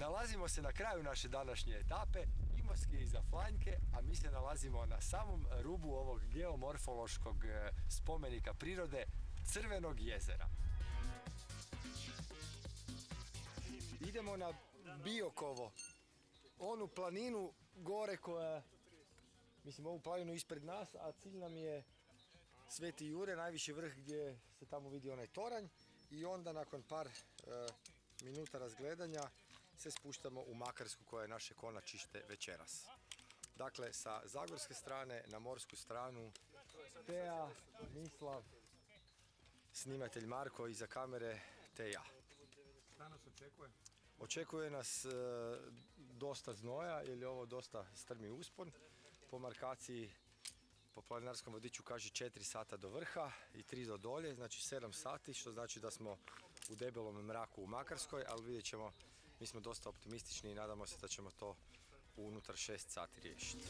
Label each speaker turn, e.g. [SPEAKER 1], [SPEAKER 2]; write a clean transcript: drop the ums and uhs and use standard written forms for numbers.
[SPEAKER 1] Nalazimo se na kraju naše današnje etape, Imotski je iza Flanjke, a mi se nalazimo na samom rubu ovog geomorfološkog spomenika prirode Crvenog jezera. Idemo na Biokovo, onu planinu gore koja, mislim ovu planinu ispred nas, a cilj nam je Sveti Jure, najviši vrh gdje se tamo vidi onaj toranj, i onda nakon par minuta razgledanja se spuštamo u Makarsku koja je naše konačište večeras. Dakle, sa zagorske strane na morsku stranu Teja, Mislav, snimatelj Marko iza kamere, te ja.
[SPEAKER 2] Šta nas očekuje?
[SPEAKER 1] Očekuje nas dosta znoja jer je ovo dosta strmi uspon. Po markaciji po planinarskom vodiču kaže 4 sata do vrha i 3 do dolje, znači 7 sati, što znači da smo u debelom mraku u Makarskoj, ali vidjet ćemo, mi smo dosta optimistični i nadamo se da ćemo to unutar 6 sati riješiti.